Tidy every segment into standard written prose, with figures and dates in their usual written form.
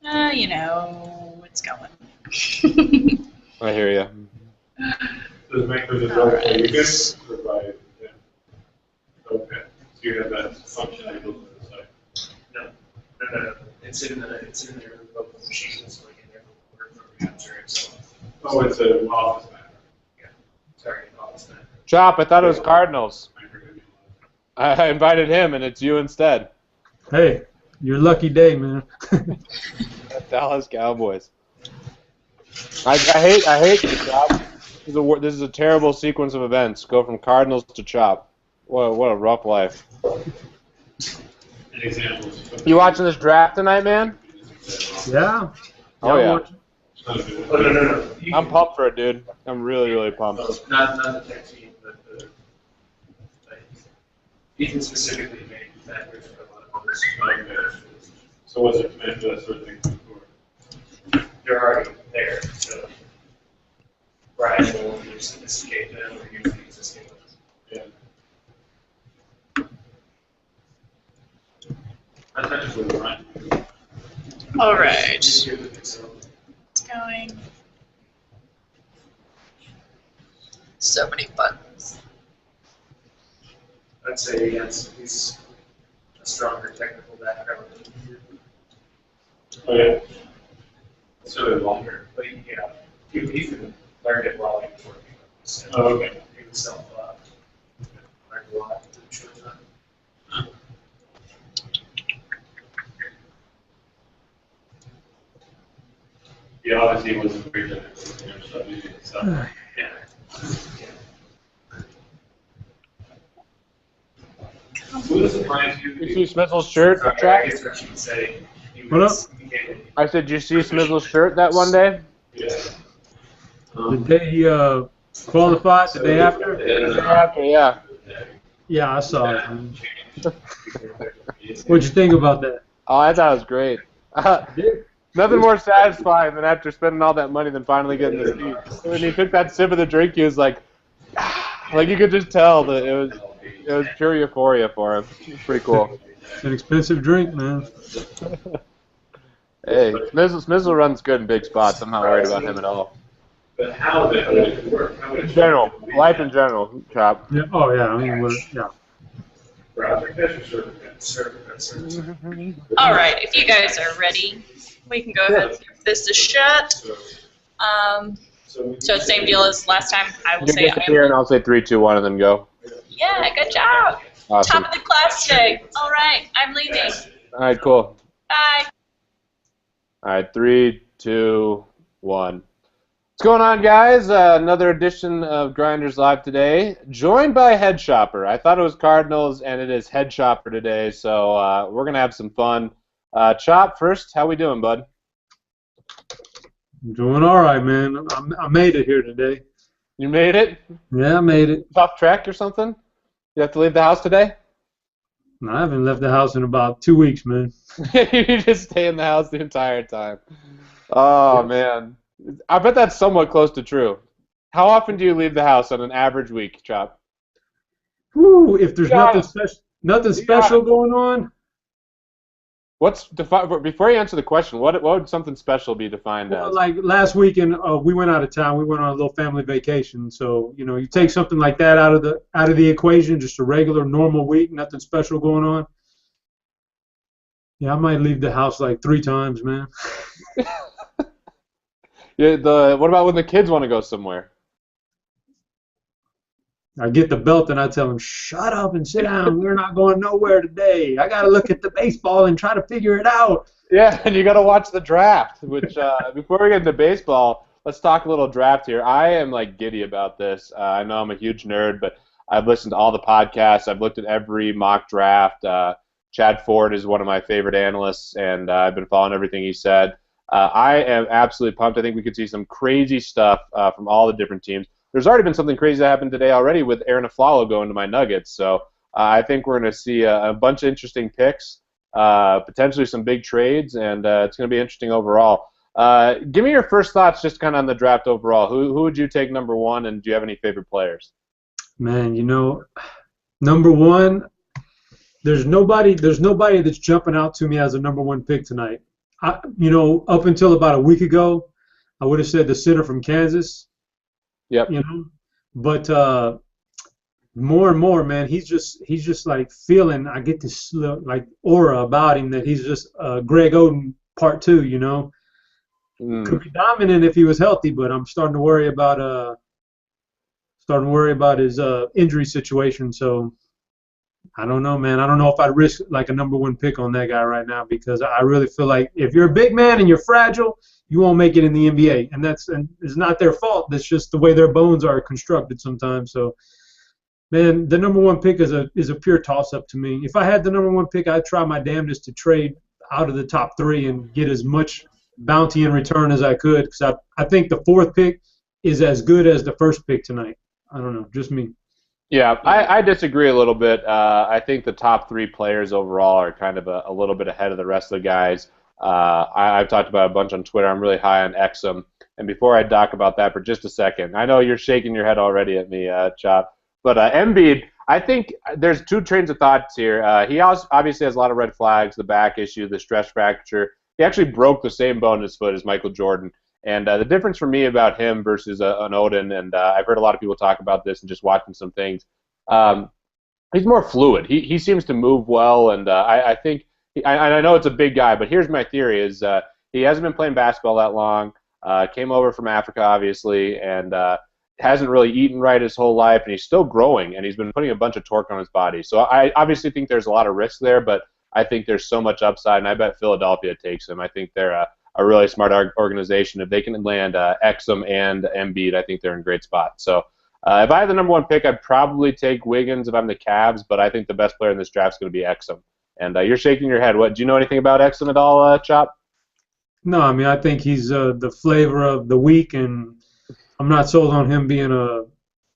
You know, it's going. I hear you. Does it make the result Alright. for you guys? Or by, yeah. Okay. So you have that functionality built into the site. No. It's in their local machines, like in their local capture and so on. Oh, it's an office matter. Yeah. Sorry, office map. Chop, I thought it was Cardinals. I invited him, and it's you instead. Hey, your lucky day, man. Dallas Cowboys. I hate this, Chop. This is a terrible sequence of events. Go from Cardinals to Chop. What a rough life. Any examples? You watching this draft tonight, man? Yeah. Oh, yeah. Oh, no. I'm pumped for it, dude. I'm really pumped. Not the tech team, but the Ethan specifically made factors for a lot of those. Okay. So what's it meant for that sort of thing before? They're already there, so Brian will either sophisticate them or use the existing ones. Yeah. I touched with Brian. All right. Just give it so. It's going. So many buttons. I'd say yes, he's a stronger technical background. Oh, yeah. It's really longer. But yeah, he learned it while he was working. So Oh, okay. he himself learned a lot in a short time. Yeah, obviously it wasn't very technical, you know, stuff using it, so. Yeah. Who is surprised you? You see Smithel's shirt, I Chop? guess what you say. What up? I said, did you see Smithel's shirt that one day? Yeah. The day he qualified, the day after? Yeah. Yeah, I saw it. Man. What'd you think about that? Oh, I thought it was great. Nothing more satisfying than after spending all that money than finally getting the seat. When he took that sip of the drink, he was like, like you could just tell that it was pure euphoria for him. It was pretty cool. It's an expensive drink, man. Hey, Smizzle runs good in big spots. I'm not worried about him at all. But how would it work? How would In it general, life in general, Chop. Yeah. Oh, yeah. I mean, yeah. Browser cache or server cache? All right. If you guys are ready, we can go ahead and give this a shot. So it's same deal as last time. I will You say get here, and I'll say 3, 2, 1, and then go. yeah, good job. Awesome. Top of the class today. All right, I'm leaving. All right, cool. Bye. All right, 3, 2, 1. What's going on, guys? Another edition of Grinders Live today, joined by Head Shopper. I thought it was Cardinals, and it is Head Shopper today, so we're going to have some fun. Chop, first, how we doing, bud? I'm doing all right, man. I made it here today. You made it? Yeah, I made it. Tough trek or something? You have to leave the house today? I haven't left the house in about 2 weeks, man. You just stay in the house the entire time. Oh, man. I bet that's somewhat close to true. How often do you leave the house on an average week, Chop? Whew, if there's Yeah. nothing special going on, Before you answer the question, what would something special be defined well, as? like last weekend, we went out of town. We went on a little family vacation. So you take something like that out of the equation, just a regular normal week, nothing special going on. Yeah, I might leave the house like 3 times, man. Yeah, what about when the kids want to go somewhere? I get the belt and I tell them, shut up and sit down. We're not going nowhere today. I got to look at the baseball and try to figure it out. Yeah, and you got to watch the draft. Which before we get into baseball, let's talk a little draft here. I am like giddy about this. I know I'm a huge nerd, but I've listened to all the podcasts. I've looked at every mock draft. Chad Ford is one of my favorite analysts, and I've been following everything he said. I am absolutely pumped. I think we could see some crazy stuff from all the different teams. There's already been something crazy that happened today already with Aaron Aflalo going to my Nuggets. So I think we're going to see a bunch of interesting picks, potentially some big trades, and it's going to be interesting overall. Give me your first thoughts just kind of on the draft overall. Who would you take number 1, and do you have any favorite players? Man, number 1, there's nobody that's jumping out to me as a number 1 pick tonight. Up until about a week ago, I would have said the center from Kansas. Yep. But more and more, man, he's just like feeling. I get this like aura about him that he's just Greg Oden part two. Could be dominant if he was healthy, but I'm starting to worry about his injury situation. So I don't know, man. I don't know if I'd risk like a number one pick on that guy right now, because I really feel like if you're a big man and you're fragile, you won't make it in the NBA, and it's not their fault. That's just the way their bones are constructed sometimes. So, man, the number one pick is a pure toss-up to me. If I had the number one pick, I'd try my damnedest to trade out of the top three and get as much bounty in return as I could, because I think the fourth pick is as good as the first pick tonight. I don't know, just me. Yeah, I disagree a little bit. I think the top three players overall are kind of a little bit ahead of the rest of the guys. I've talked about it a bunch on Twitter. I'm really high on Exum. And before I talk about that for just a second, I know you're shaking your head already at me, Chop. But Embiid, I think there's two trains of thoughts here. He obviously has a lot of red flags, the back issue, the stress fracture. He actually broke the same bone in his foot as Michael Jordan. And the difference for me about him versus an Odin, and I've heard a lot of people talk about this and just watching some things, he's more fluid. He seems to move well, and I think I know it's a big guy, but here's my theory: is he hasn't been playing basketball that long. Came over from Africa, obviously, and hasn't really eaten right his whole life, and he's still growing, and he's been putting a bunch of torque on his body. So I obviously think there's a lot of risk there, but I think there's so much upside, and I bet Philadelphia takes him. I think they're a really smart organization. If they can land Exum and Embiid, I think they're in a great spot. So if I had the number one pick, I'd probably take Wiggins if I'm the Cavs, but I think the best player in this draft is going to be Exum. And you're shaking your head. What? Do you know anything about Exum at all, Chop? No, I mean, I think he's the flavor of the week, and I'm not sold on him being a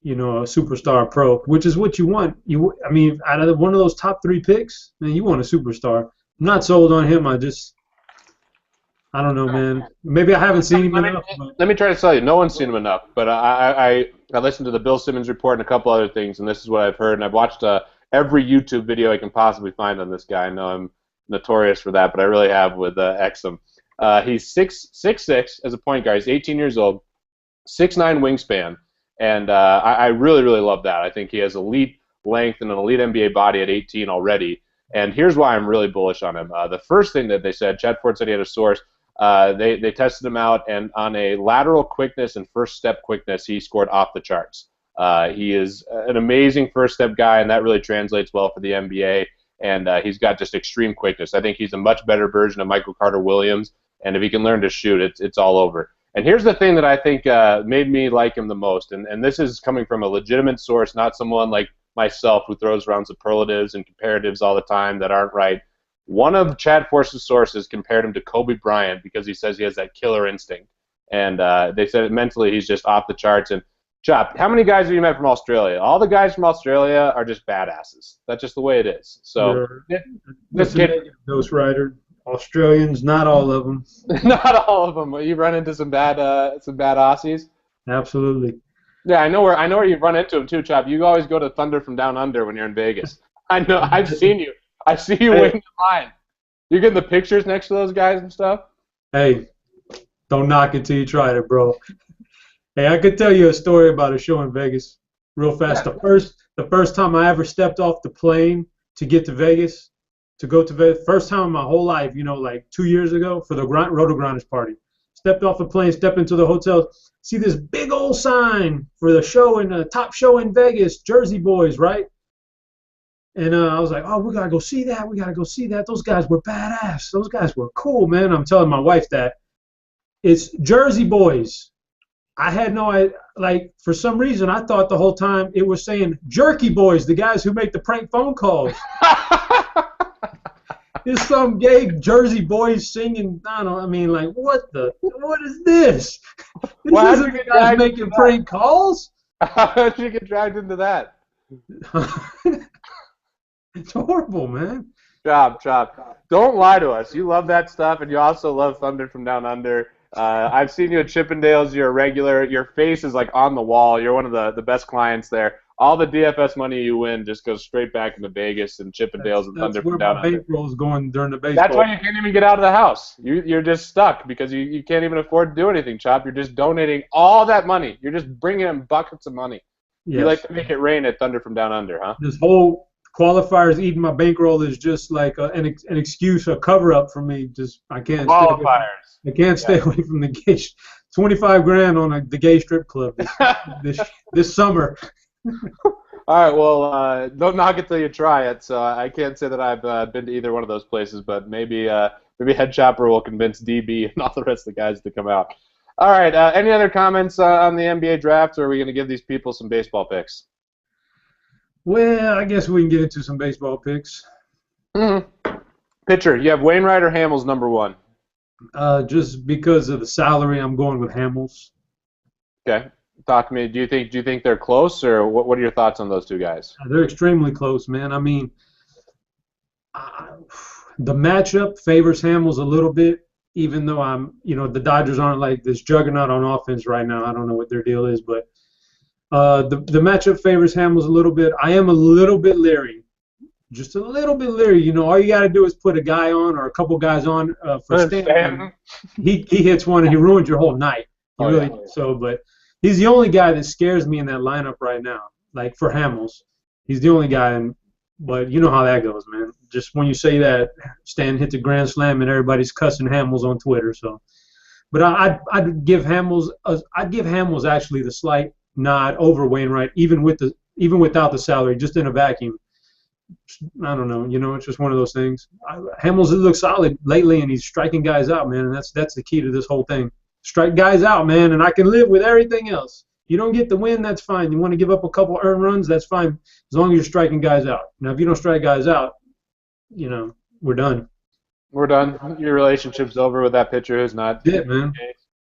superstar pro, which is what you want. I mean, out of one of those top three picks, man, you want a superstar. I'm not sold on him. I don't know, man. Maybe I haven't seen him enough. Let me try to tell you, no one's seen him enough. But I listened to the Bill Simmons report and a couple other things, and this is what I've heard. And I've watched every YouTube video I can possibly find on this guy. I know I'm notorious for that, but I really have with Exum. He's 6'6" as a point guard. He's 18 years old, 6'9" wingspan, and I really, really love that. I think he has elite length and an elite NBA body at 18 already. And here's why I'm really bullish on him. The first thing that they said, Chad Ford said he had a source. They tested him out, and on a lateral quickness and first step quickness, he scored off the charts. He is an amazing first step guy, and that really translates well for the NBA. And he's got just extreme quickness. I think he's a much better version of Michael Carter Williams, and if he can learn to shoot, it's all over. And here's the thing that I think made me like him the most, and this is coming from a legitimate source, not someone like myself who throws around superlatives and comparatives all the time that aren't right. One of Chad Force's sources compared him to Kobe Bryant because he says he has that killer instinct. And they said mentally he's just off the charts. And Chop, how many guys have you met from Australia? All the guys from Australia are just badasses. That's just the way it is. So this kid, Ghost Rider, Australians, not all of them. Not all of them. You run into some bad Aussies. Absolutely. Yeah, I know where you run into them too, Chop. You always go to Thunder from Down Under when you're in Vegas. I know. I've seen you. I see you waiting in line. You getting the pictures next to those guys and stuff? Hey, don't knock it till you try it, bro. Hey, I could tell you a story about a show in Vegas real fast. The first time I ever stepped off the plane to get to Vegas, first time in my whole life, like 2 years ago for the Roto Grinders party. Stepped off the plane, stepped into the hotel, see this big old sign for the show top show in Vegas, Jersey Boys, right? And I was like, oh, we got to go see that. We got to go see that. Those guys were badass. Those guys were cool, man. I'm telling my wife that. It's Jersey Boys. I had no idea. Like, for some reason, I thought the whole time it was saying Jerky Boys, the guys who make the prank phone calls. There's some gay Jersey Boys singing. Like, what is this? This isn't the guys making prank calls? How did you get dragged into that? It's horrible, man. Chop. Don't lie to us. You love that stuff, and you also love Thunder from Down Under. I've seen you at Chippendales. You're a regular. Your face is like on the wall. You're one of the best clients there. all the DFS money you win just goes straight back into Vegas and Chippendales and Thunder That's where from down my under. bankroll is going during the baseball. That's why you can't even get out of the house. You're just stuck because you can't even afford to do anything, Chop. You're just donating all that money. You're just bringing in buckets of money. Yes. You like to make it rain at Thunder from down under, huh? This whole qualifiers eating my bankroll is just like an excuse, a cover-up for me. Just I can't. Qualifiers. I can't stay away from the gay. 25 grand on the gay strip club this summer. All right, well, don't knock it till you try it. So I can't say that I've been to either one of those places, but maybe Head Chopper will convince DB and all the rest of the guys to come out. All right, any other comments on the NBA draft, or are we going to give these people some baseball picks? Well, I guess we can get into some baseball picks. Mm-hmm. Pitcher, you have Wainwright or Hamels number one? Just because of the salary, I'm going with Hamels. Okay. Talk to me. Do you think they're close, or what are your thoughts on those two guys? They're extremely close, man. I mean, the matchup favors Hamels a little bit, even though the Dodgers aren't like this juggernaut on offense right now. I don't know what their deal is, but the matchup favors Hamels a little bit. I am a little bit leery, just a little bit leery. All you got to do is put a guy on or a couple guys on for Stanton. He hits one and he ruins your whole night. But he's the only guy that scares me in that lineup right now. Like for Hamels, he's the only guy. But you know how that goes, man. Just when you say that, Stan hits a grand slam and everybody's cussing Hamels on Twitter. So, but I'd give Hamels actually the slight nod over Wainwright, even without the salary, just in a vacuum. I don't know. It's just one of those things. Hamels has looked solid lately, and he's striking guys out, man. And that's the key to this whole thing. Strike guys out, man, and I can live with everything else. You don't get the win, that's fine. You want to give up a couple earned runs, that's fine, as long as you're striking guys out. Now, if you don't strike guys out, we're done. We're done. Your relationship's over with that pitcher who's not. That's it, man.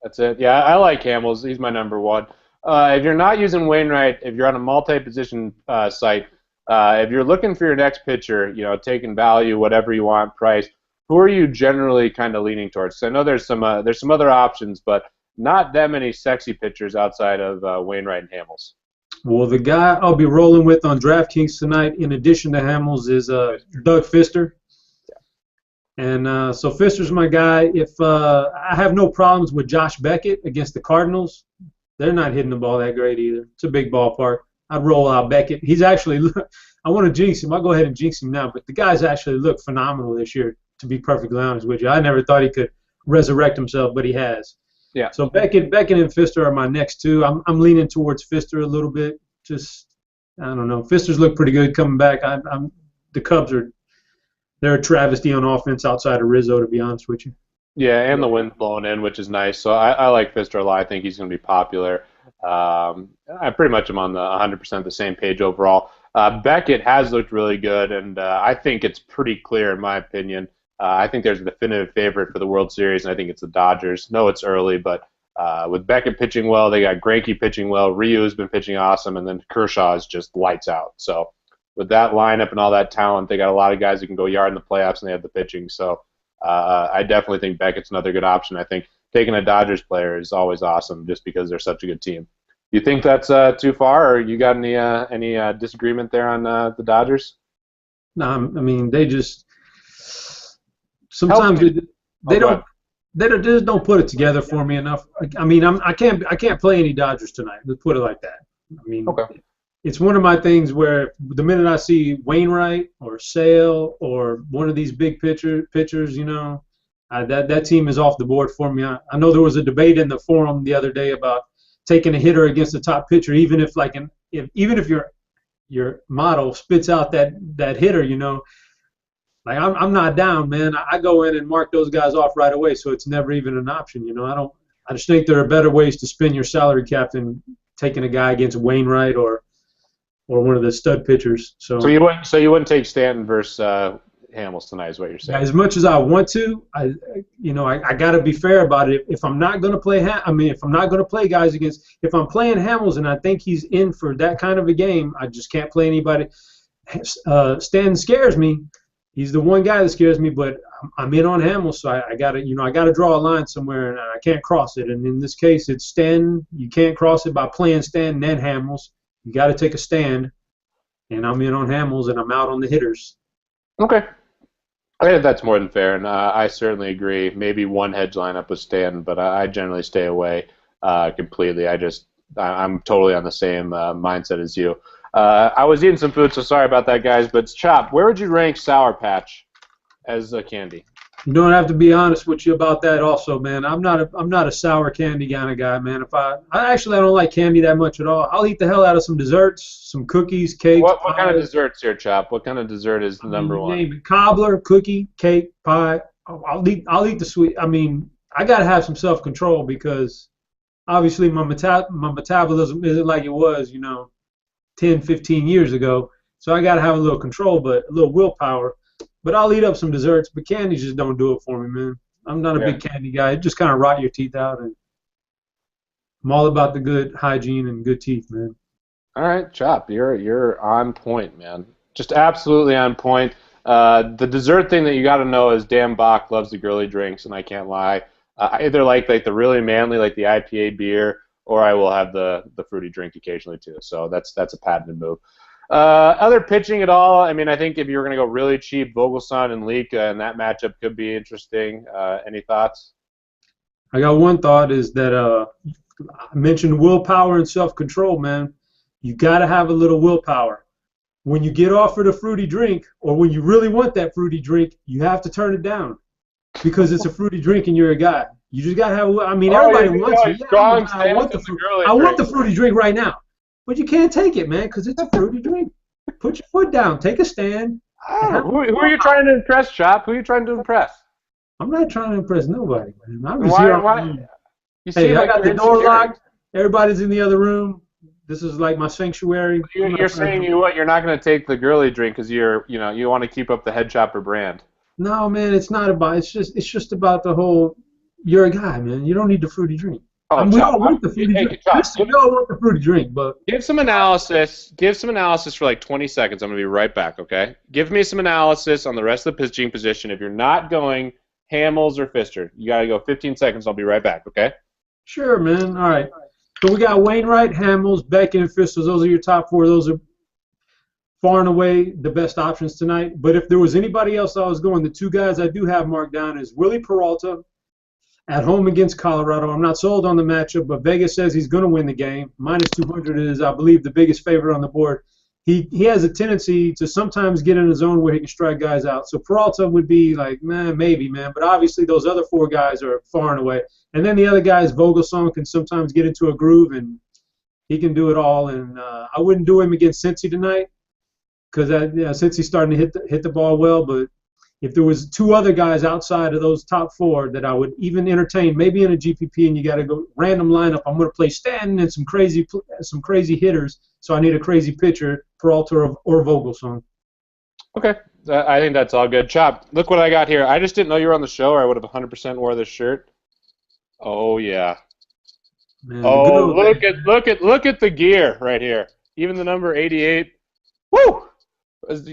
That's it. Yeah, I like Hamels. He's my number one. If you're not using Wainwright, if you're on a multi-position site, if you're looking for your next pitcher, taking value, whatever you want, price, who are you generally kind of leaning towards? So I know there's some other options, but not that many sexy pitchers outside of Wainwright and Hamels. Well, the guy I'll be rolling with on DraftKings tonight, in addition to Hamels, is Doug Fister. And so Fister's my guy. If I have no problems with Josh Beckett against the Cardinals, they're not hitting the ball that great either. It's a big ballpark. I'd roll out Beckett. He's actually – I want to jinx him. I'll go ahead and jinx him now. But the guy's actually looked phenomenal this year, to be perfectly honest with you. I never thought he could resurrect himself, but he has. Yeah. So Beckett and Fister are my next two. I'm leaning towards Fister a little bit. Just I don't know. Fister's looked pretty good coming back. The Cubs they're a travesty on offense outside of Rizzo, to be honest with you. Yeah, and the wind's blowing in, which is nice. So I like Fister a lot. I think he's going to be popular. I pretty much am on the 100% the same page overall. Beckett has looked really good, and I think it's pretty clear, in my opinion. I think there's a definitive favorite for the World Series, and I think it's the Dodgers. No, it's early, but with Beckett pitching well, they got Greinke pitching well, Ryu's been pitching awesome, and then Kershaw is just lights out. So with that lineup and all that talent, they got a lot of guys who can go yard in the playoffs, and they have the pitching. So I definitely think Beckett's another good option. I think taking a Dodgers player is always awesome just because they're such a good team. You think that's too far, or you got any disagreement there on the Dodgers? No, I mean they just sometimes they just don't put it together for me enough. I mean I can't play any Dodgers tonight. Let's put it like that. I mean it's one of my things where the minute I see Wainwright or Sale or one of these big pitchers, that team is off the board for me. I know there was a debate in the forum the other day about taking a hitter against the top pitcher, even if your model spits out that hitter, like I'm not down, man. I go in and mark those guys off right away, so it's never even an option. I just think there are better ways to spin your salary cap than taking a guy against Wainwright or one of the stud pitchers. So you wouldn't take Stanton versus Hamels tonight, is what you're saying? As much as I want to, I got to be fair about it. If I'm not going to play, if I'm not going to play guys against, if I'm playing Hamels and I think he's in for that kind of a game, I just can't play anybody. Stanton scares me. He's the one guy that scares me, but I'm in on Hamels, so I got to draw a line somewhere, and I can't cross it. And in this case, it's Stanton. You can't cross it by playing Stanton and Hamels. You got to take a stand, and I'm in on Hamels, and I'm out on the hitters. Okay. I think that's more than fair, and I certainly agree. Maybe one hedge lineup with Stan, but I generally stay away completely. I'm totally on the same mindset as you. I was eating some food, so sorry about that, guys. But Chop, where would you rank Sour Patch as a candy? You don't have to be honest with you about that, also, man. I'm not a sour candy kind of guy, man. I don't like candy that much at all. I'll eat the hell out of some desserts, some cookies, cakes. What kind of desserts here, Chop? What kind of dessert is the number one? Name it. Cobbler, cookie, cake, pie. I'll eat the sweet. I mean, I gotta have some self-control because obviously my metabolism isn't like it was, 10, 15 years ago. So I gotta have a little control, but a little willpower. But I'll eat up some desserts, but candy just don't do it for me, man. I'm not a big candy guy. It just kind of rot your teeth out, and I'm all about the good hygiene and good teeth, man. All right, Chop, you're on point, man. Just absolutely on point. The dessert thing that you got to know is Dan Bach loves the girly drinks, and I can't lie. I either like the really manly, like the IPA beer, or I will have the fruity drink occasionally too. So that's a patented move. Other pitching at all? I mean, I think if you were going to go really cheap, Vogelsong and Leak, and that matchup could be interesting. Any thoughts? I got one thought is that I mentioned willpower and self-control, man. You got to have a little willpower. When you get offered a fruity drink, or when you really want that fruity drink, you have to turn it down because it's a fruity drink and you're a guy. You just got to have. I mean, everybody wants it. Yeah, I want the fruity drink right now. But you can't take it, man, because it's a fruity drink. Put your foot down. Take a stand. Who are you trying to impress, Chop? Who are you trying to impress? I'm not trying to impress nobody, man. I'm just here. I got the door locked. Everybody's in the other room. This is like my sanctuary. You're saying you're not going to take the girly drink because you want to keep up the Head Chopper brand. No, man, it's not about. It's just about the whole. You're a guy, man. You don't need the fruity drink. We all want the fruity drink. We all want the fruity drink, but give some analysis. Give some analysis for like 20 seconds. I'm gonna be right back. Okay. Give me some analysis on the rest of the pitching position. If you're not going Hamels or Pfister, you gotta go 15 seconds. I'll be right back. Okay. Sure, man. All right. So we got Wainwright, Hamels, Beckett, and Pfister. Those are your top four. Those are far and away the best options tonight. But if there was anybody else I was going, the two guys I do have marked down is Willie Peralta. At home against Colorado. I'm not sold on the matchup, but Vegas says he's going to win the game. Minus 200 is, I believe, the biggest favorite on the board. He has a tendency to sometimes get in a zone where he can strike guys out. So Peralta would be like, maybe, man. But obviously those other four guys are far and away. And then the other guys, Vogelsong, can sometimes get into a groove, and he can do it all. And I wouldn't do him against Cincy tonight because Cincy's starting to hit the ball well, but if there was two other guys outside of those top four that I would even entertain, maybe in a GPP, and you got to go random lineup, I'm going to play Stanton and some crazy hitters. So I need a crazy pitcher, Peralta or Vogelsong. Okay, I think that's all good. Chop, look what I got here. I just didn't know you were on the show, or I would have 100% wore this shirt. Oh yeah. Man, look at the gear right here. Even the number 88. Woo!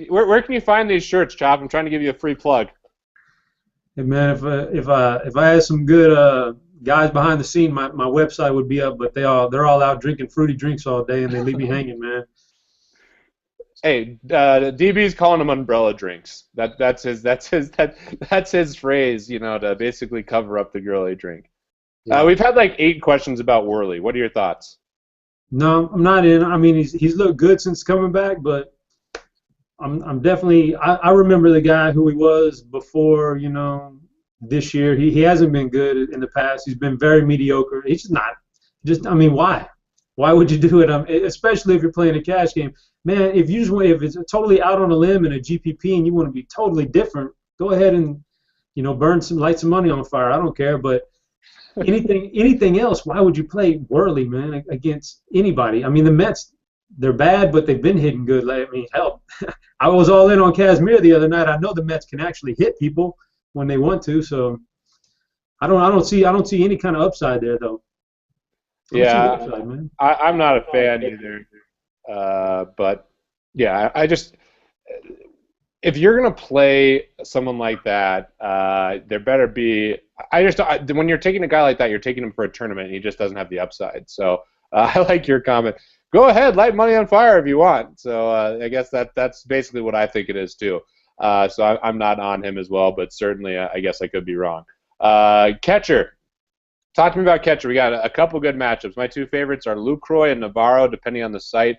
Where can you find these shirts, Chop? I'm trying to give you a free plug. Hey man, if I had some good guys behind the scene, my website would be up. But they're all out drinking fruity drinks all day, and they leave me hanging, man. Hey, DB's calling them umbrella drinks. That's his phrase, to basically cover up the girly drink. Yeah. We've had like 8 questions about Worley. What are your thoughts? No, I'm not in. I mean, he's looked good since coming back, but. I'm definitely. I remember the guy who he was before. This year he hasn't been good in the past. He's been very mediocre. He's just not. I mean, why? Why would you do it? Especially if you're playing a cash game, man. If it's totally out on a limb in a GPP and you want to be totally different, go ahead and light some money on fire. I don't care, but anything else, why would you play Worley, man, against anybody? I mean, the Mets. They're bad, but they've been hitting good. I mean, hell, I was all in on Kazmir the other night. I know the Mets can actually hit people when they want to, so I don't see any kind of upside there though. I'm not a fan either. But yeah, I just if you're gonna play someone like that, there better be. When you're taking a guy like that, you're taking him for a tournament, and he just doesn't have the upside. So I like your comment. go ahead, light money on fire if you want. So I guess that's basically what I think it is too. So I'm not on him as well, but certainly I guess I could be wrong. Catcher. Talk to me about catcher. We got a couple good matchups. My two favorites are Lucroy and Navarro, depending on the site.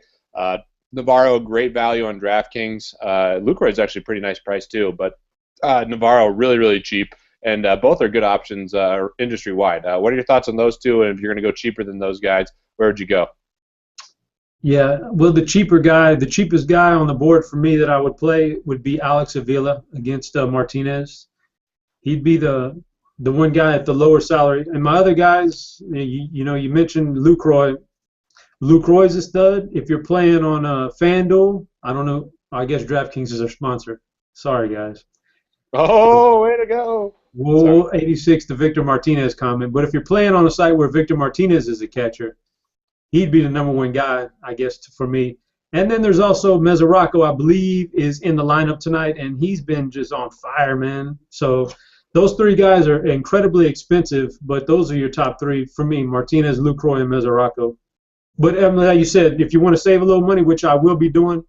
Navarro, great value on DraftKings. Lucroy is actually a pretty nice price too, but Navarro, really, really cheap. And both are good options industry-wide. What are your thoughts on those two? And if you're going to go cheaper than those guys, where would you go? Yeah, well, the cheapest guy on the board for me that I would play would be Alex Avila against Martinez. He'd be the one guy at the lower salary. And my other guys, you mentioned Lucroy. Lucroy's a stud. If you're playing on FanDuel, I don't know. I guess DraftKings is our sponsor. Sorry, guys. Oh, way to go. Whoa, 86, the Victor Martinez comment. But if you're playing on a site where Victor Martinez is a catcher, he'd be the number one guy, I guess, for me. And then there's also Mesoraco, I believe, is in the lineup tonight, and he's been just on fire, man. So those three guys are incredibly expensive, but those are your top three for me, Martinez, Lucroy, and Mesoraco. But like you said, if you want to save a little money, which I will be doing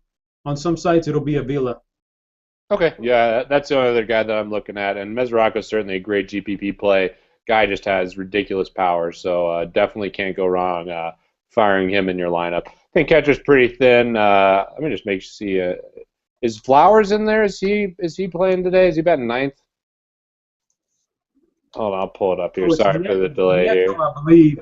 on some sites, it'll be Avila. Okay, yeah, that's the only other guy that I'm looking at, and Mesoraco is certainly a great GPP play. Guy just has ridiculous power, so definitely can't go wrong firing him in your lineup. I think catcher's pretty thin. Let me just see. Is Flowers in there? Is he playing today? Is he batting ninth? Hold on, I'll pull it up here. Sorry for the delay here. I believe.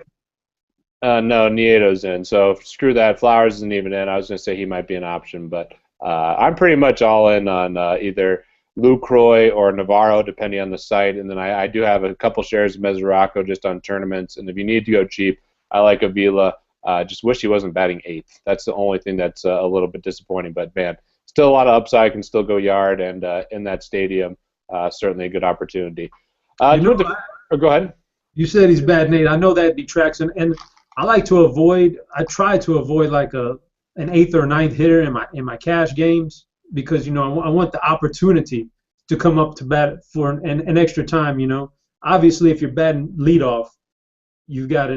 No, Nieto's in, so screw that. Flowers isn't even in. I was going to say he might be an option, but I'm pretty much all in on either Lucroy or Navarro, depending on the site. And then I do have a couple shares of Mesoraco just on tournaments. And if you need to go cheap, I like Avila. Just wish he wasn't batting eighth. That's the only thing that's a little bit disappointing. But, man, still a lot of upside. Can still go yard. And in that stadium, certainly a good opportunity. Go ahead. You said he's batting eighth. I know that detracts. And I like to avoid – I try to avoid like an eighth or ninth hitter in my cash games because, I want the opportunity to come up to bat for an extra time, Obviously, if you're batting leadoff, you've got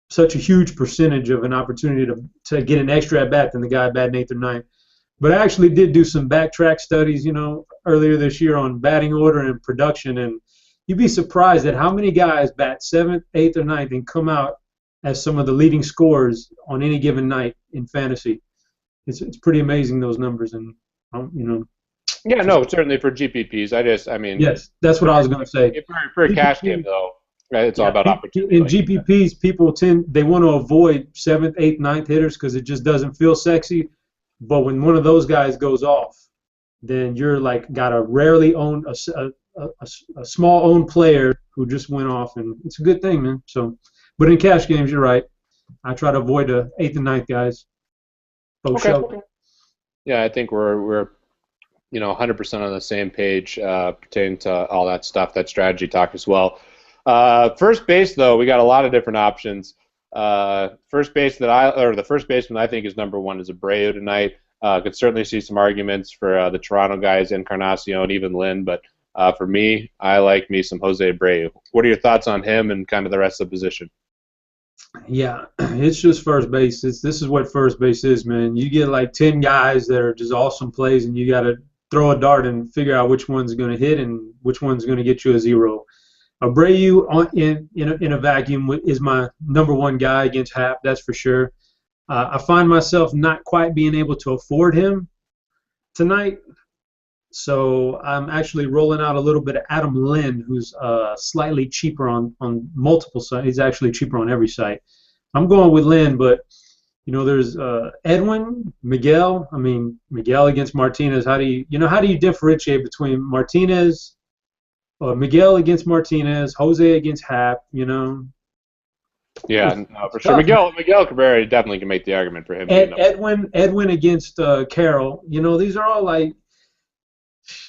such a huge percentage of an opportunity to get an extra at bat than the guy batting eighth or ninth. But I actually did do some backtrack studies, earlier this year on batting order and production, and you'd be surprised at how many guys bat seventh, eighth, or ninth and come out as some of the leading scorers on any given night in fantasy. It's pretty amazing, those numbers, and Yeah, no, certainly for GPPs. Yes, that's what I was going to say. For a cash game, though, right, it's all about opportunity. In GPPs, people they want to avoid seventh, eighth, ninth hitters because it just doesn't feel sexy. But when one of those guys goes off, then you're got a rarely owned a small owned player who just went off, and it's a good thing, man. So. But in cash games, you're right. I try to avoid the eighth and ninth guys. Okay. Yeah, I think we're 100% on the same page pertaining to all that stuff, that strategy talk as well. First base, though, we got a lot of different options. The first baseman I think is number one is Abreu tonight. Could certainly see some arguments for the Toronto guys, Encarnacion, even Lynn, but for me, I like me some Jose Abreu. What are your thoughts on him and kind of the rest of the position? Yeah, it's just first base. This is what first base is, man. You get 10 guys that are just awesome plays, and you got to throw a dart and figure out which one's going to hit and which one's going to get you a zero. Abreu in a vacuum is my number one guy against Hap, that's for sure. I find myself not quite being able to afford him tonight. So I'm actually rolling out a little bit of Adam Lynn, who's slightly cheaper on multiple sites. He's actually cheaper on every site. I'm going with Lynn, but there's Edwin, Miguel. Miguel against Martinez. How do you differentiate between Martinez, Miguel against Martinez, Jose against Hap? Yeah, no, for sure. Miguel Cabrera definitely can make the argument for him. Edwin against Carroll. These are all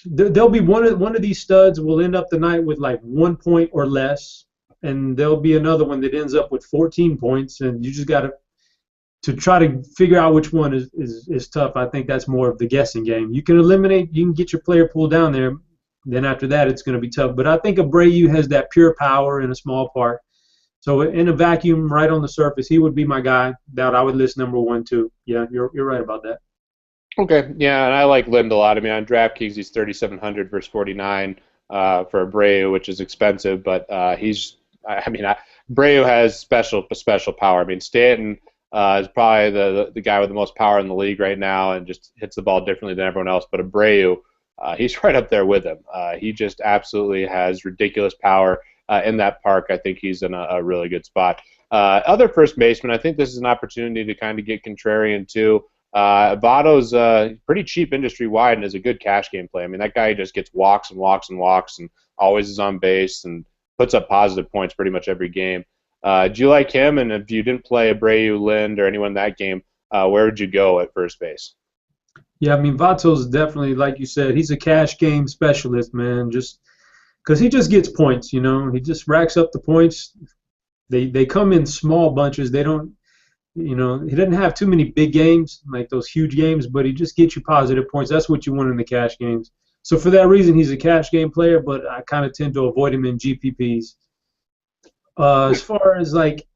there'll be one of these studs will end up the night with 1 point or less, and there'll be another one that ends up with 14 points, and you just got to try to figure out which one is tough. I think that's more of the guessing game. You can get your player pool down there, then after that it's going to be tough. But I think Abreu has that pure power in a small park. So in a vacuum, right on the surface, he would be my guy that I would list number 1, 2. Yeah, you're right about that. Okay, yeah, and I like Lind a lot. I mean, on DraftKings, he's 3,700 versus 49 for Abreu, which is expensive, but Abreu has special power. I mean, Stanton is probably the guy with the most power in the league right now and just hits the ball differently than everyone else. But Abreu, he's right up there with him. He just absolutely has ridiculous power in that park. I think he's in a really good spot. Other first baseman, I think this is an opportunity to kind of get contrarian too. Votto's pretty cheap industry-wide and is a good cash game play. I mean, that guy just gets walks and walks and walks and always is on base and puts up positive points pretty much every game. Do you like him? And if you didn't play Abreu, Lind, or anyone in that game, where would you go at first base? Yeah, I mean, Votto's definitely, like you said, he's a cash game specialist, man, just because he just gets points, you know. He just racks up the points. They come in small bunches. They don't. You know, he doesn't have too many big games, like those huge games, but he just gets you positive points. That's what you want in the cash games. So for that reason, he's a cash game player, but I kind of tend to avoid him in GPPs. As far as like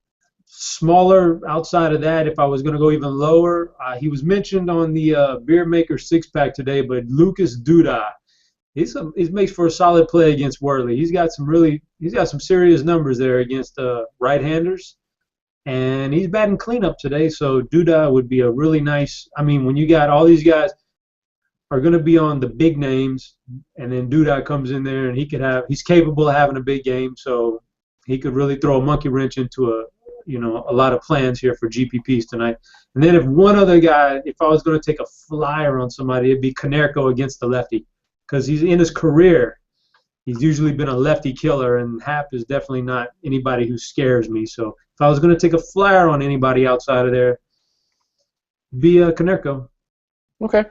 smaller outside of that, if I was going to go even lower, he was mentioned on the Beer Maker 6-pack today, but Lucas Duda, he makes for a solid play against Worley. He's got some serious numbers there against right-handers. And he's batting cleanup today, so Duda would be a really nice. I mean, when you got all these guys are going to be on the big names, and then Duda comes in there and he's capable of having a big game, so he could really throw a monkey wrench into a lot of plans here for GPPs tonight. And then if one other guy, if I was going to take a flyer on somebody, it'd be Konerko against the lefty, because he's in his career. He's usually been a lefty killer, and Happ is definitely not anybody who scares me. So if I was going to take a flyer on anybody outside of there, be Konerko. Okay,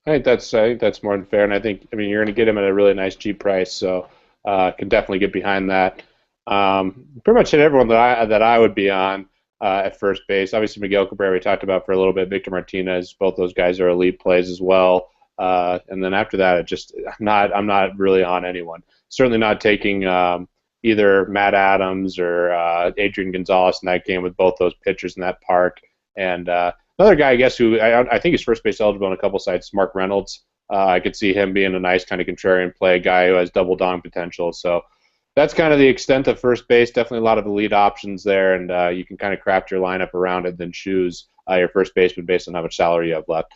I think that's more than fair, and I mean you're going to get him at a really nice cheap price, so can definitely get behind that. Pretty much hit everyone that I would be on at first base. Obviously Miguel Cabrera we talked about for a little bit. Victor Martinez, both those guys are elite plays as well. And then after that, I'm not really on anyone. Certainly not taking either Matt Adams or Adrian Gonzalez in that game with both those pitchers in that park. And another guy, I guess, who I think is first base eligible on a couple sites, Mark Reynolds. I could see him being a nice kind of contrarian play, a guy who has double dong potential. So that's kind of the extent of first base. Definitely a lot of elite options there, and you can kind of craft your lineup around it, then choose your first baseman based on how much salary you have left.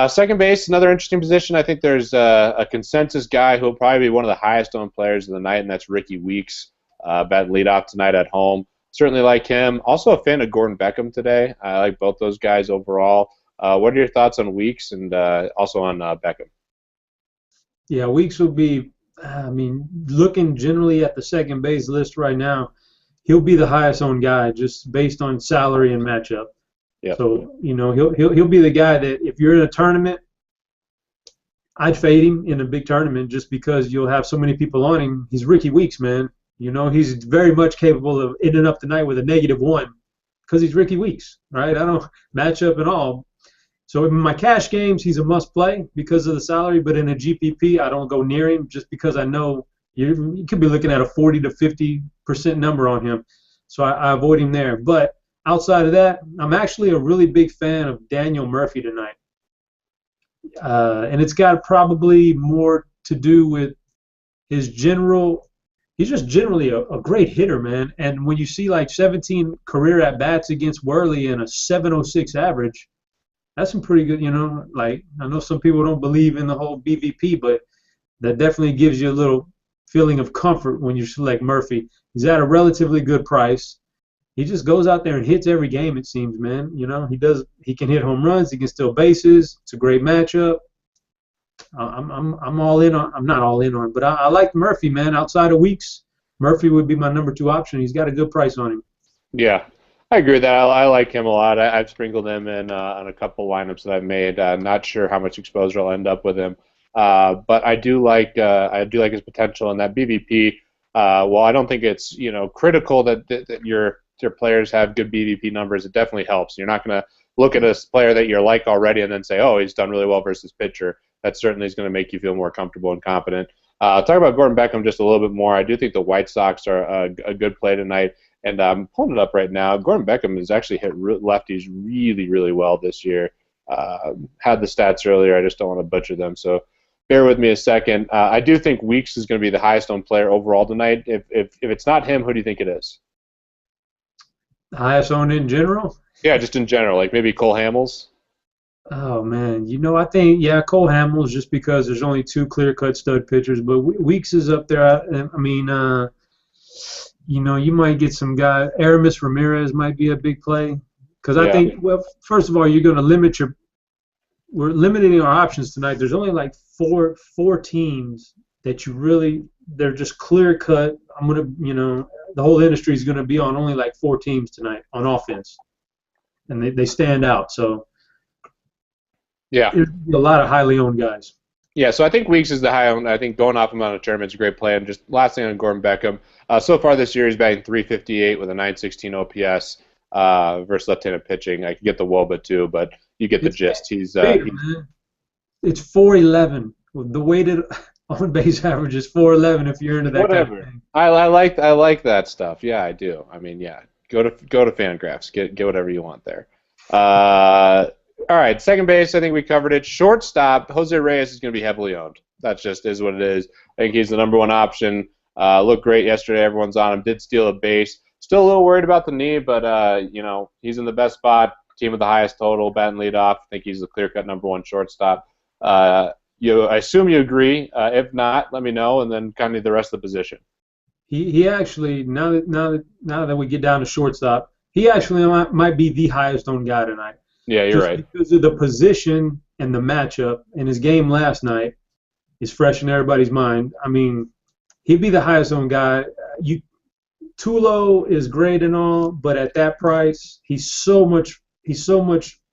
Second base, another interesting position. I think there's a consensus guy who will probably be one of the highest owned players of the night, and that's Ricky Weeks, batting leadoff tonight at home. Certainly like him. Also a fan of Gordon Beckham today. I like both those guys overall. What are your thoughts on Weeks and also on Beckham? Yeah, Weeks will be, I mean, looking generally at the second base list right now, he'll be the highest owned guy just based on salary and matchup. Yep. So, you know, he'll be the guy that if you're in a tournament, I'd fade him in a big tournament just because you'll have so many people on him. He's Ricky Weeks, man. You know, he's very much capable of ending up the night with a -1 because he's Ricky Weeks, right? I don't match up at all. So in my cash games, he's a must play because of the salary, but in a GPP, I don't go near him just because I know you could be looking at a 40 to 50% number on him. So I avoid him there. But outside of that, I'm actually a really big fan of Daniel Murphy tonight. And it's got probably more to do with his he's just generally a great hitter, man. And when you see like 17 career at-bats against Worley and a 706 average, that's some pretty good, you know. Like, I know some people don't believe in the whole BVP, but that definitely gives you a little feeling of comfort when you select Murphy. He's at a relatively good price. He just goes out there and hits every game, it seems, man. You know, he can hit home runs, he can steal bases. It's a great matchup. I'm all in on. I'm not all in on, but I like Murphy, man. Outside of Weeks, Murphy would be my number 2 option. He's got a good price on him. Yeah, I agree with that. I like him a lot. I've sprinkled him in on a couple lineups that I've made. Not sure how much exposure I'll end up with him, but I do like his potential in that BVP. Well, I don't think it's critical that your players have good BVP numbers. It definitely helps. You're not going to look at a player that you're like already and then say, oh, he's done really well versus pitcher. That certainly is going to make you feel more comfortable and confident. Talk about Gordon Beckham just a little bit more. I do think the White Sox are a good play tonight. And I'm pulling it up right now. Gordon Beckham has actually hit lefties really, really well this year. Had the stats earlier. I just don't want to butcher them. So bear with me a second. I do think Weeks is going to be the highest owned player overall tonight. If it's not him, who do you think it is? Highest owned in general? Yeah, just in general, like maybe Cole Hamels. Oh man, I think Cole Hamels, just because there's only 2 clear-cut stud pitchers, but Weeks is up there. I mean, you might get some guy. Aramis Ramirez might be a big play, because I think, well, first of all, you're going to we're limiting our options tonight. There's only like four teams that they're just clear-cut. I'm gonna, the whole industry is going to be on only like 4 teams tonight on offense, and they stand out. So. Yeah. There's a lot of highly owned guys. Yeah, so I think Weeks is the high owned. I think going off him on a tournament is a great play. And just last thing on Gordon Beckham. So far this year, he's batting .358 with a .916 OPS versus left-handed pitching. I could get the WOBA too, but you get the gist. It's .411. The weighted on-base average is .411 if you're into that whatever. kind of thing. I like that stuff. Yeah, I do. I mean, yeah, go to Fangraphs. Get whatever you want there. All right, second base, I think we covered it. Shortstop, Jose Reyes is going to be heavily owned. That just is what it is. I think he's the number 1 option. Looked great yesterday. Everyone's on him. Did steal a base. Still a little worried about the knee, but, he's in the best spot. Team with the highest total, batting leadoff. I think he's the clear-cut number 1 shortstop. I assume you agree. If not, let me know, and then kind of the rest of the position. He actually, now that we get down to shortstop, he actually might be the highest owned guy tonight. Yeah, you're right. Because of the position and the matchup, and his game last night is fresh in everybody's mind. I mean, he'd be the highest owned guy. Tulo is great and all, but at that price, he's so much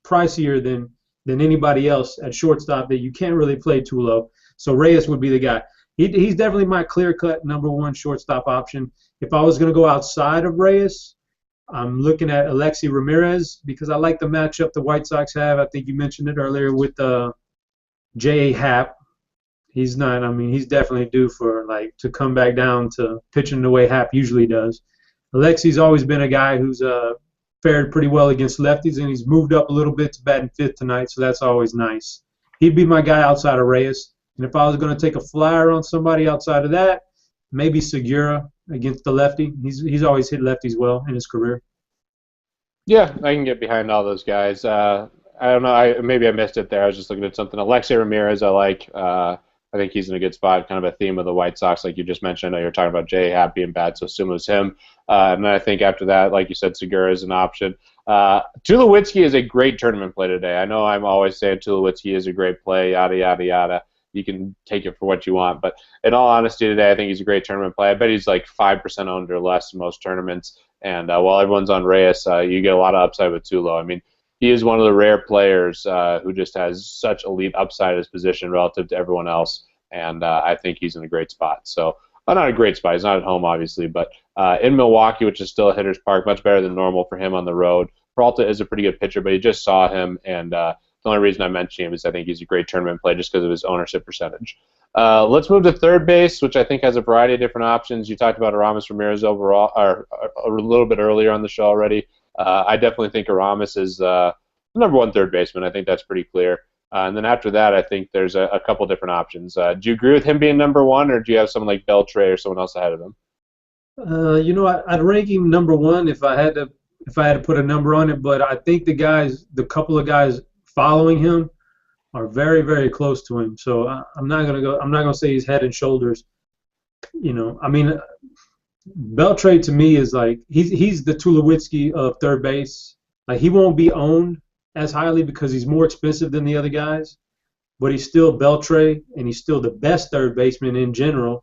pricier than anybody else at shortstop that you can't really play Tulo. So Reyes would be the guy. He's definitely my clear-cut number 1 shortstop option. If I was going to go outside of Reyes, I'm looking at Alexi Ramirez because I like the matchup the White Sox have. I think you mentioned it earlier with J.A. Happ. He's definitely due for to come back down to pitching the way Happ usually does. Alexi's always been a guy who's fared pretty well against lefties, and he's moved up a little bit to batting 5th tonight, so that's always nice. He'd be my guy outside of Reyes. And if I was going to take a flyer on somebody outside of that, maybe Segura against the lefty. He's always hit lefties well in his career. Yeah, I can get behind all those guys. I don't know. Maybe I missed it there. I was just looking at something. Alexei Ramirez, I like. I think he's in a good spot. Kind of a theme of the White Sox, like you just mentioned. I know you were talking about J. Happ being bad, so assume it was him. And then I think after that, like you said, Segura is an option. Tulowitzki is a great tournament play today. I know I'm always saying Tulowitzki is a great play, yada, yada, yada. You can take it for what you want. But in all honesty today, I think he's a great tournament play. I bet he's like 5% owned or less in most tournaments. And while everyone's on Reyes, you get a lot of upside with Tulo. I mean, he is one of the rare players who just has such elite upside at his position relative to everyone else. And I think he's in a great spot. So, not a great spot. He's not at home, obviously. But in Milwaukee, which is still a hitter's park, much better than normal for him on the road. Peralta is a pretty good pitcher, but you just saw him. And the only reason I mention him is I think he's a great tournament play just because of his ownership percentage. Let's move to third base, which I think has a variety of different options. You talked about Aramis Ramirez overall, or a little bit earlier on the show already. I definitely think Aramis is the number 1 third baseman. I think that's pretty clear. And then after that, I think there's a couple different options. Do you agree with him being number 1, or do you have someone like Beltre or someone else ahead of him? I'd rank him number 1 if I had to put a number on it. But I think the couple of guys following him are very, very close to him. So I'm not gonna say he's head and shoulders. I mean, Beltre to me is like he's the Tulowitzki of third base. Like, he won't be owned as highly because he's more expensive than the other guys, but he's still Beltre, and he's still the best third baseman in general.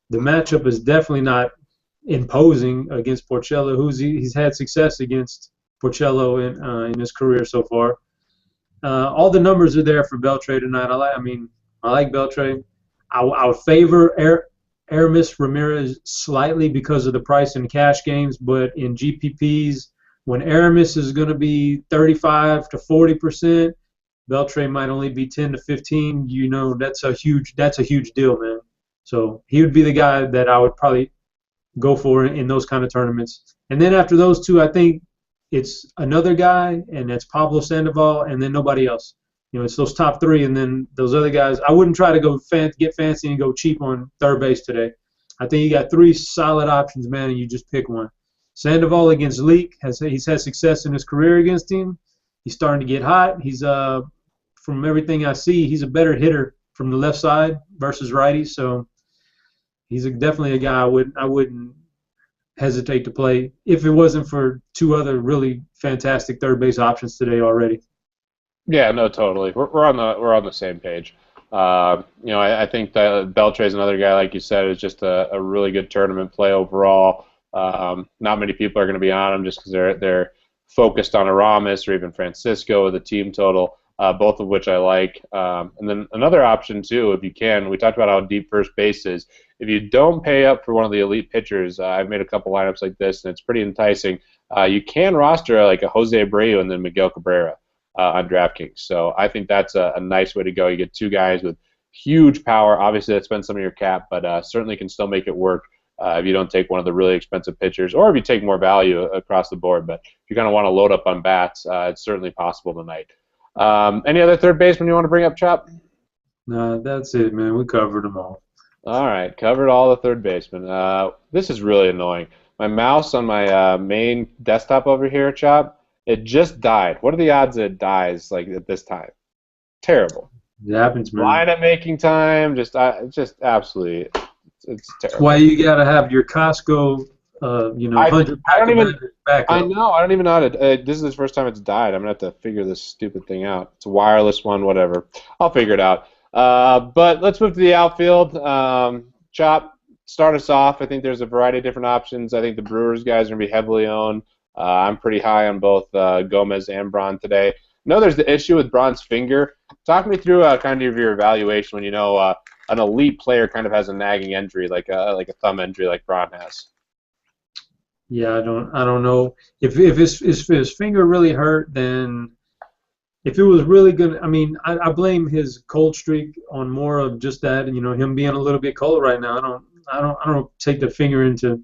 The matchup is definitely not imposing against Porcello, he's had success against Porcello in his career so far. All the numbers are there for Beltre tonight. I like Beltre. I would favor Aramis Ramirez slightly because of the price in cash games, but in GPPs, when Aramis is going to be 35 to 40%, Beltre might only be 10 to 15. That's a huge deal, man. So he would be the guy that I would probably go for in those kind of tournaments. And then after those two, I think it's another guy, and that's Pablo Sandoval, and then nobody else. It's those top three, and then those other guys. I wouldn't try to go get fancy and go cheap on third base today. I think you got three solid options, man, and you just pick one. Sandoval against Leak, he's had success in his career against him. He's starting to get hot. He's from everything I see, he's a better hitter from the left side versus righty. So he's definitely a guy I wouldn't hesitate to play if it wasn't for two other really fantastic third base options today already. Yeah, no, totally. We're on the same page. I think that Beltre's another guy, like you said, is just a really good tournament play overall. Not many people are going to be on him just because they're focused on Aramis or even Francisco with the team total, both of which I like. And then another option too, if you can, we talked about how deep first base is. If you don't pay up for one of the elite pitchers, I've made a couple lineups like this, and it's pretty enticing. You can roster like a Jose Abreu and then Miguel Cabrera on DraftKings. So I think that's a nice way to go. You get two guys with huge power. Obviously, that spends some of your cap, but certainly can still make it work if you don't take one of the really expensive pitchers, or if you take more value across the board. But if you kind of want to load up on bats, it's certainly possible tonight. Any other third baseman you want to bring up, Chop? No, that's it, man. We covered them all. All right, covered all the third basemen. This is really annoying. My mouse on my main desktop over here, Chop, it just died. What are the odds that it dies like at this time? Terrible. It happens, man. Blind at making time, just absolutely, it's terrible. That's why you got to have your Costco, 100 I don't even. backup. I know. I don't even know how to. This is the first time it's died. I'm gonna have to figure this stupid thing out. It's a wireless one, whatever. I'll figure it out. But let's move to the outfield. Chop, start us off. I think there's a variety of different options. I think the Brewers guys are gonna be heavily owned. I'm pretty high on both Gomez and Braun today. I know there's the issue with Braun's finger. Talk me through kind of your evaluation when you know an elite player kind of has a nagging injury, like a thumb injury, like Braun has. Yeah, I don't know if his finger really hurt. Then if it was really good, I mean, I blame his cold streak on more of just that, him being a little bit cold right now. I don't take the finger into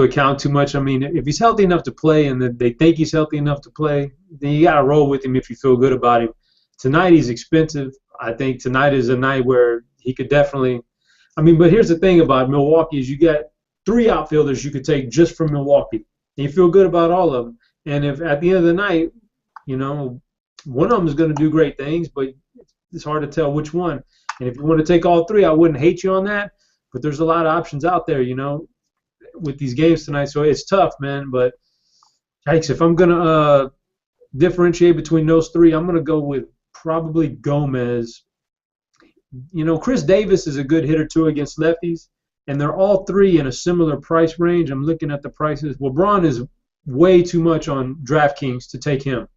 account too much. I mean, if he's healthy enough to play and they think he's healthy enough to play, then you got to roll with him if you feel good about him. Tonight he's expensive. I think tonight is a night where he could definitely – but here's the thing about Milwaukee is you got three outfielders you could take just from Milwaukee. And you feel good about all of them. And if at the end of the night, one of them is going to do great things, but it's hard to tell which one. And if you want to take all three, I wouldn't hate you on that. But there's a lot of options out there, with these games tonight, so it's tough, man. But yikes, if I'm gonna differentiate between those three, I'm gonna go with probably Gomez. Chris Davis is a good hitter too against lefties, and they're all three in a similar price range. I'm looking at the prices. Well, Braun is way too much on DraftKings to take him.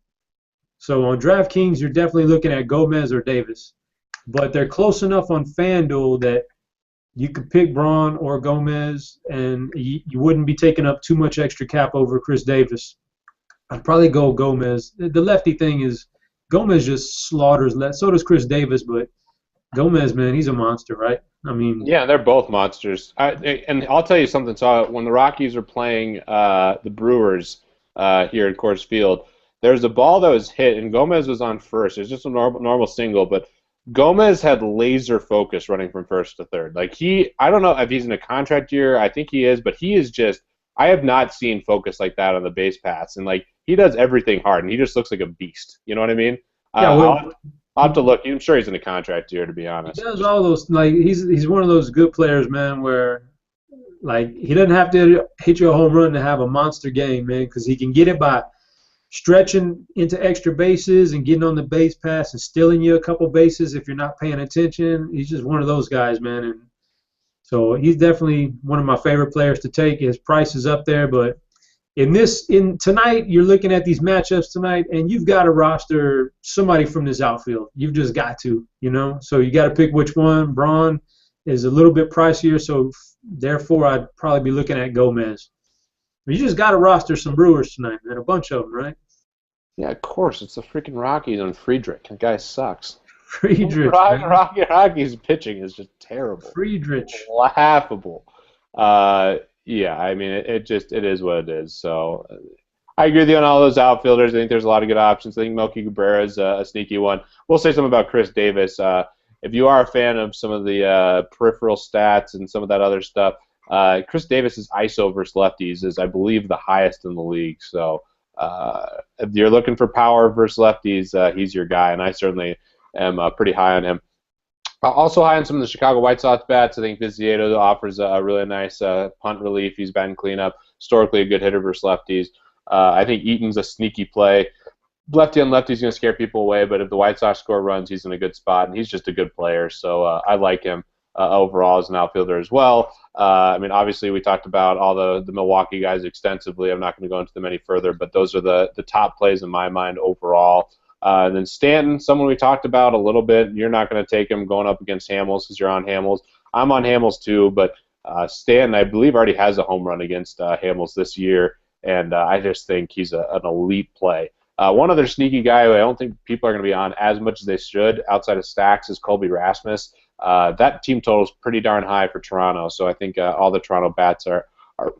So on DraftKings, you're definitely looking at Gomez or Davis, but they're close enough on FanDuel that you could pick Braun or Gomez, and you wouldn't be taking up too much extra cap over Chris Davis. I'd probably go Gomez. The lefty thing is Gomez just slaughters left. So does Chris Davis, but Gomez, man, he's a monster, right? Yeah, they're both monsters. And I'll tell you something. So when the Rockies were playing the Brewers here at Coors Field, there was a ball that was hit, and Gomez was on first. It was just a normal single, but Gomez had laser focus running from first to third. I don't know if he's in a contract year. I think he is, but he is just, I have not seen focus like that on the base paths. And, he does everything hard, and he just looks like a beast. You know what I mean? Yeah, I'll have to look. I'm sure he's in a contract year, to be honest. He does all those, he's one of those good players, man, where, he doesn't have to hit you a home run to have a monster game, man, because he can get it by stretching into extra bases and getting on the base pass and stealing you a couple bases if you're not paying attention. He's just one of those guys, man. And so he's definitely one of my favorite players to take. His price is up there, but in tonight, you're looking at these matchups tonight, and you've got to roster somebody from this outfield. You've just got to, So you got to pick which one. Braun is a little bit pricier, so therefore I'd probably be looking at Gomez. You just got to roster some Brewers tonight, man. A bunch of them, right? Yeah, of course. It's the freaking Rockies and Friedrich. That guy sucks. Friedrich. Rockies pitching is just terrible. Friedrich. Laughable. Yeah, I mean, it is what it is. So I agree with you on all those outfielders. I think there's a lot of good options. I think Melky Cabrera is a sneaky one. We'll say something about Chris Davis. If you are a fan of some of the peripheral stats and some of that other stuff, Chris Davis's ISO versus lefties is, I believe, the highest in the league. So if you're looking for power versus lefties, he's your guy, and I certainly am pretty high on him. Also high on some of the Chicago White Sox bats. I think Viziedo offers a really nice punt relief. He's batting cleanup. Historically a good hitter versus lefties. I think Eaton's a sneaky play. Lefty on lefty is going to scare people away, but if the White Sox score runs, he's in a good spot, and he's just a good player. So I like him overall as an outfielder as well. I mean, obviously we talked about all the Milwaukee guys extensively. I'm not going to go into them any further, but those are the top plays in my mind overall. And then Stanton, someone we talked about a little bit. You're not going to take him going up against Hamels because you're on Hamels. I'm on Hamels too, but Stanton, I believe, already has a home run against Hamels this year, and I just think he's an elite play. One other sneaky guy who I don't think people are going to be on as much as they should outside of Stacks is Colby Rasmus. That team total is pretty darn high for Toronto, so I think all the Toronto bats are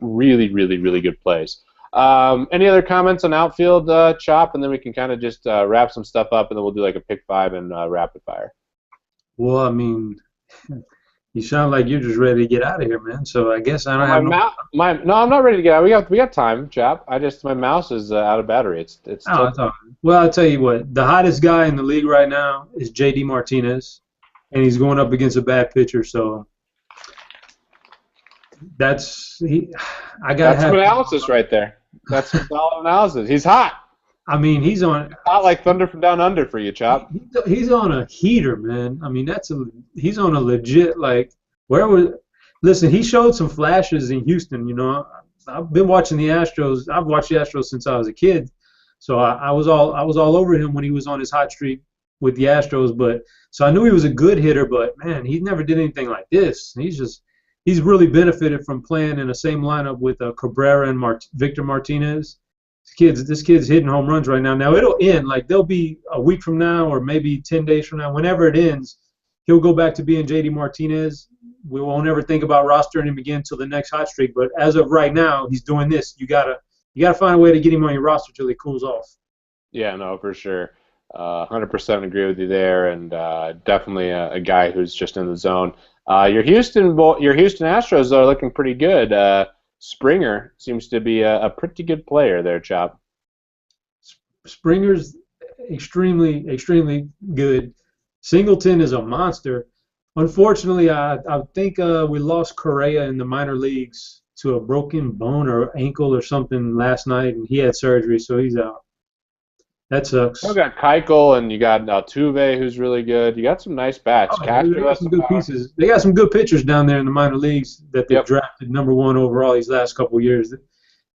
really, really, really good plays. Any other comments on outfield, Chop, and then we can kind of just wrap some stuff up, and then we'll do like a pick five and rapid fire. Well, I mean, you sound like you're just ready to get out of here, man. So I guess I don't have no, I'm not ready to get out. We got time, Chop. My mouse is out of battery. It's it's all right. Well, I'll tell you what. The hottest guy in the league right now is J.D. Martinez, and he's going up against a bad pitcher. So that's some analysis right there. That's some solid analysis. He's hot. I mean, he's hot like thunder from down under for you, Chop. He's on a heater, man. I mean, he's on a legit listen, he showed some flashes in Houston. You know, I've been watching the Astros. I've watched the Astros since I was a kid, so I was all over him when he was on his hot streak with the Astros. But so I knew he was a good hitter, but man, he never did anything like this. He's really benefited from playing in the same lineup with Cabrera and Victor Martinez. This kid's hitting home runs right now. Now it'll end. Like there'll be a week from now or maybe 10 days from now. Whenever it ends, he'll go back to being J.D. Martinez. We won't ever think about rostering him again until the next hot streak. But as of right now, he's doing this. You gotta find a way to get him on your roster till he cools off. Yeah, no, for sure. 100% agree with you there, and definitely a guy who's just in the zone. Your Houston Astros are looking pretty good. Springer seems to be a pretty good player there, Chop. Springer's extremely, extremely good. Singleton is a monster. Unfortunately, I think we lost Correa in the minor leagues to a broken bone or ankle or something last night, and he had surgery, so he's out. That sucks. You got Keuchel and you got Altuve, who's really good. You got some nice bats. They got some good pieces. They got some good pitchers down there in the minor leagues that they've drafted #1 overall these last couple of years.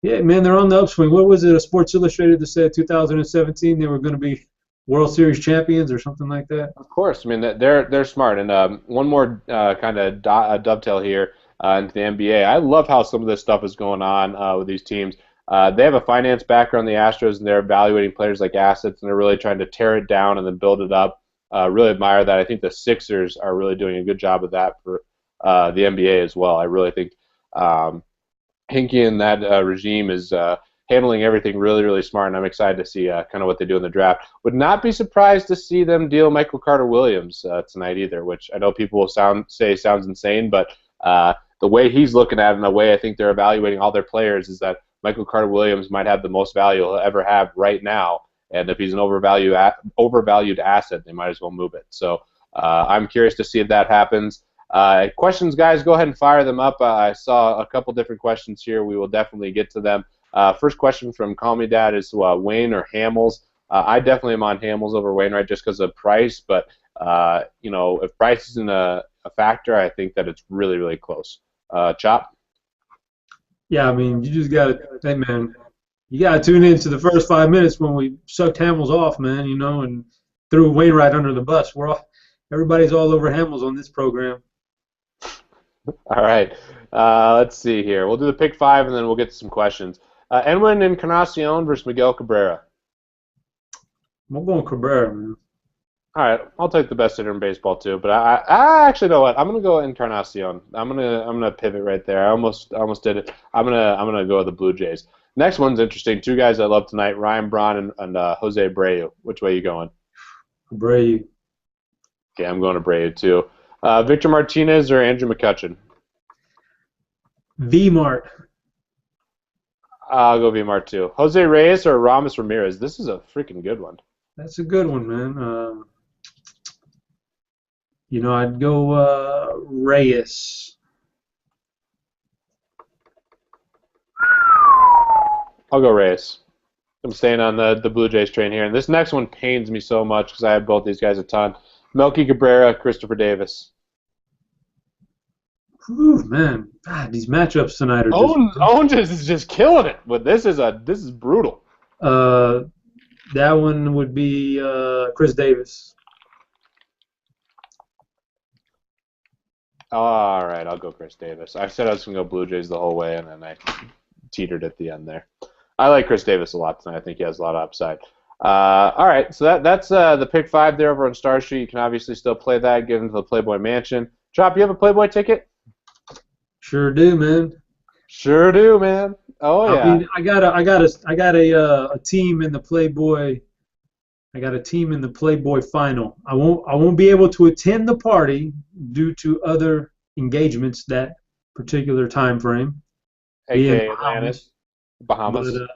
Yeah, man, they're on the upswing. What was it? A Sports Illustrated that said 2017 they were going to be World Series champions or something like that? Of course. I mean, they're smart. And one more kind of dovetail here into the NBA. I love how some of this stuff is going on with these teams. They have a finance background, the Astros, and they're evaluating players like assets, and they're really trying to tear it down and then build it up. Really admire that. I think the Sixers are really doing a good job of that for the NBA as well. I really think Hinkie and that regime is handling everything really, really smart, and I'm excited to see kind of what they do in the draft. Would not be surprised to see them deal Michael Carter-Williams tonight either, which I know people will say sounds insane, but the way he's looking at it and the way I think they're evaluating all their players is that Michael Carter-Williams might have the most value he'll ever have right now, and if he's an overvalued asset, they might as well move it. So I'm curious to see if that happens. Questions, guys, go ahead and fire them up. I saw a couple different questions here. We will definitely get to them. First question from Call Me Dad is Wayne or Hamels. I definitely am on Hamels over Wainwright just because of price, but if price isn't a factor, I think that it's really, really close. Chop? Yeah, I mean, you just got to, hey, man, you got to tune in to the first 5 minutes when we sucked Hamels off, man, and threw Wainwright under the bus. Everybody's all over Hamels on this program. All right. Let's see here. We'll do the pick five, and then we'll get to some questions. Edwin Encarnacion versus Miguel Cabrera. I'm going Cabrera, man. All right, I'll take the best hitter in baseball too. But I actually know what I'm gonna go Encarnacion. I'm gonna pivot right there. I almost did it. I'm gonna go with the Blue Jays. Next one's interesting. Two guys I love tonight: Ryan Braun and Jose Abreu. Which way are you going? Brave. Okay, I'm going to Abreu too. Victor Martinez or Andrew McCutchen? V-Mart. I'll go Vmart too. Jose Reyes or Ramos Ramirez? This is a freaking good one. That's a good one, man. I'd go Reyes. I'll go Reyes. I'm staying on the Blue Jays train here. And this next one pains me so much because I have both these guys a ton. Melky Cabrera, Christopher Davis. Whew, man. God, these matchups tonight are Owens is just killing it. But this is brutal. That one would be Chris Davis. All right, I'll go Chris Davis. I said I was going to go Blue Jays the whole way, and then I teetered at the end there. I like Chris Davis a lot tonight. I think he has a lot of upside. All right, so that's the pick 5 there over on Star Street. You can obviously still play that, get into the Playboy Mansion. Chop, you have a Playboy ticket? Sure do, man. Sure do, man. Oh yeah. I mean, I got a team in the Playboy. I got a team in the Playboy final. I won't be able to attend the party due to other engagements that particular time frame. AKA Atlantis, Bahamas. But,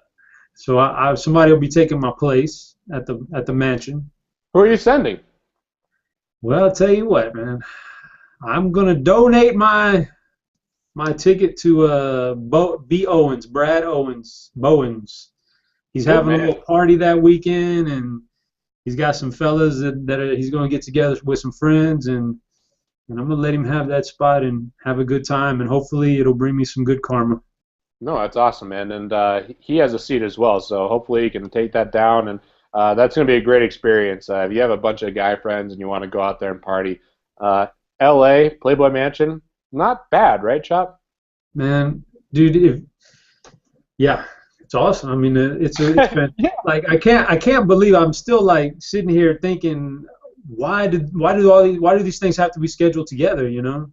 so somebody will be taking my place at the mansion. Who are you sending? Well, I'll tell you what, man. I'm gonna donate my ticket to B. Owens, Brad Owens, Bowens. He's having a little party that weekend, and he's got some fellas that he's going to get together with some friends, and I'm going to let him have that spot and have a good time, and hopefully it'll bring me some good karma. No, that's awesome, man. And he has a seat as well, so hopefully he can take that down, and that's going to be a great experience. If you have a bunch of guy friends and you want to go out there and party, L.A., Playboy Mansion, not bad, right, Chop? Man, dude, yeah. It's awesome. I mean, it's been, Yeah. Like I can't believe I'm still like sitting here thinking why do these things have to be scheduled together? It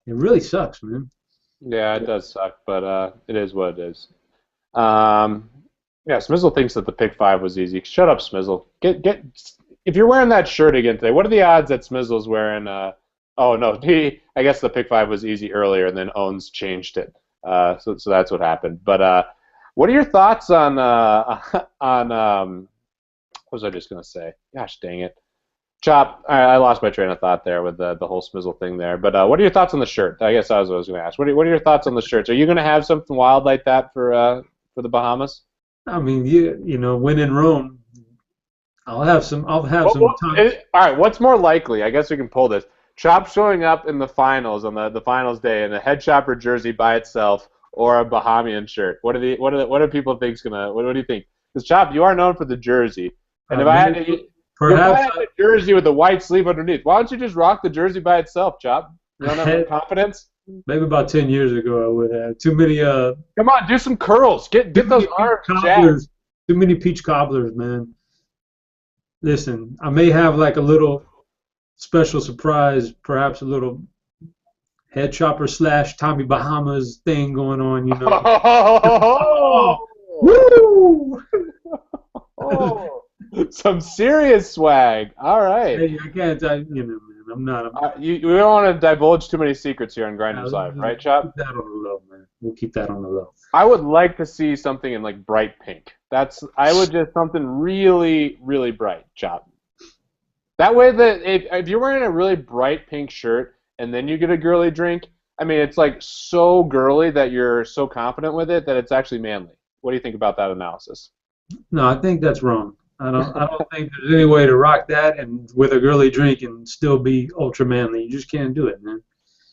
really sucks, man. Yeah, it does suck, but it is what it is. Yeah, Smizzle thinks that the pick 5 was easy. Shut up, Smizzle. Get if you're wearing that shirt again today. What are the odds that Smizzle's wearing? Oh no, I guess the pick 5 was easy earlier, and then Owens changed it. So that's what happened. But what are your thoughts on what was I just gonna say? Gosh dang it, Chop! I lost my train of thought there with the whole Smizzle thing there. But what are your thoughts on the shirt? I guess that was what I was gonna ask. What are your thoughts on the shirts? Are you gonna have something wild like that for the Bahamas? I mean, when in Rome, I'll have some time. All right, what's more likely? I guess we can pull this. Chop showing up in the finals on the finals day in a head shopper jersey by itself, or a Bahamian shirt. What do people think's gonna? What do you think? Because Chop, you are known for the jersey, and if I had a jersey with a white sleeve underneath, why don't you just rock the jersey by itself, Chop? You don't have confidence? Maybe about 10 years ago I would have. Too many. Come on, do some curls. Get those arms jacked. Too many peach cobblers, man. Listen, I may have like a little special surprise, perhaps a little head chopper / Tommy Bahamas thing going on, Oh, Woo! oh, some serious swag. All right. Hey, I can't, man. I'm not. We don't want to divulge too many secrets here on Grinderslive, right, Chop? Keep that on the low, man. We'll keep that on the low. I would like to see something in like bright pink. Something really, really bright, Chop. That way, if you're wearing a really bright pink shirt and then you get a girly drink, I mean, it's like so girly that you're so confident with it that it's actually manly. What do you think about that analysis? No, I think that's wrong. I don't think there's any way to rock that and with a girly drink and still be ultra manly. You just can't do it, man.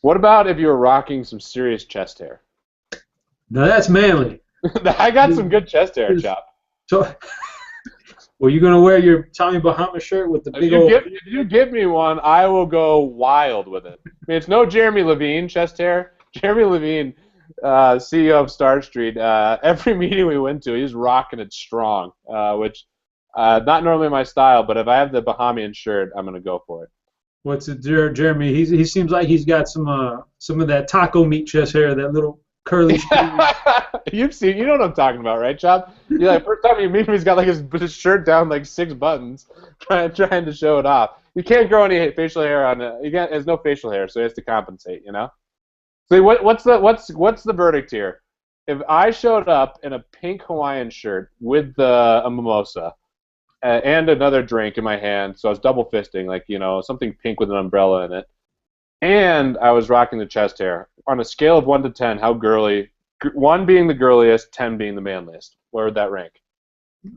What about if you were rocking some serious chest hair? Now that's manly. I got some good chest hair, Chop. So, well, you gonna wear your Tommy Bahama shirt with the big old? If you give me one, I will go wild with it. I mean, it's no Jeremy Levine chest hair. Jeremy Levine, CEO of Star Street. Every meeting we went to, he's rocking it strong, which Not normally my style, but if I have the Bahamian shirt, I'm gonna go for it. What's it, Jeremy? He seems like he's got some of that taco meat chest hair, that little curly. You know what I'm talking about, right, Chop? You like first time you meet him, he's got like his shirt down like 6 buttons, trying to show it off. You can't grow any facial hair on it. There's no facial hair, so he has to compensate. You know. So what's the verdict here? If I showed up in a pink Hawaiian shirt with a mimosa and another drink in my hand, so I was double fisting, like something pink with an umbrella in it, and I was rocking the chest hair, on a scale of 1 to 10, how girly? 1 being the girliest, 10 being the manliest. Where would that rank?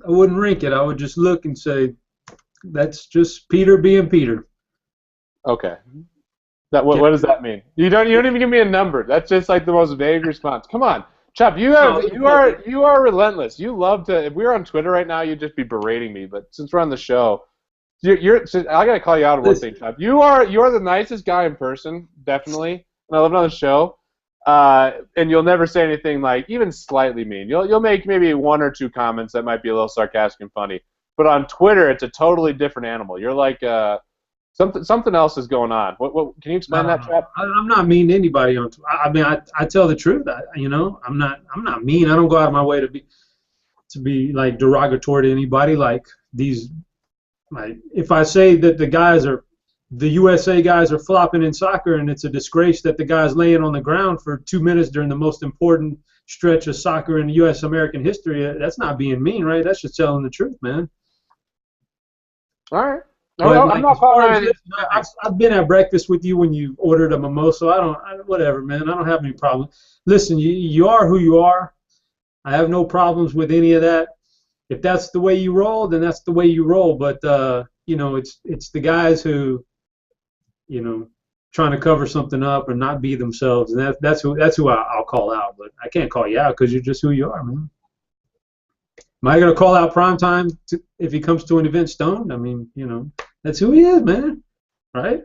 I wouldn't rank it. I would just look and say, that's just Peter being Peter. Okay. What does that mean? You don't even give me a number. That's just like the most vague response. Come on, Chubb, you are relentless. You love to. If we were on Twitter right now, you'd just be berating me. But since we're on the show, I gotta call you out on one thing, Chubb. You are the nicest guy in person, definitely. And I love it on the show. And you'll never say anything like even slightly mean. You'll make maybe 1 or 2 comments that might be a little sarcastic and funny. But on Twitter, it's a totally different animal. You're like something else is going on. What can you explain that, Chap? I'm not mean to anybody on Twitter. I mean, I tell the truth. I'm not mean. I don't go out of my way to be like derogatory to anybody. Like if I say that the USA guys are flopping in soccer and it's a disgrace that the guy's laying on the ground for 2 minutes during the most important stretch of soccer in U.S. American history, that's not being mean, right? That's just telling the truth, man. All right. No, I'm not calling it. I've been at breakfast with you when you ordered a mimosa. Whatever, man. I don't have any problem. Listen, you are who you are. I have no problems with any of that. If that's the way you roll, then that's the way you roll. But it's the guys who, trying to cover something up or not be themselves, and that's who I'll call out. But I can't call you out because you're just who you are, man. Am I gonna call out Primetime if he comes to an event stoned? I mean, that's who he is, man. Right?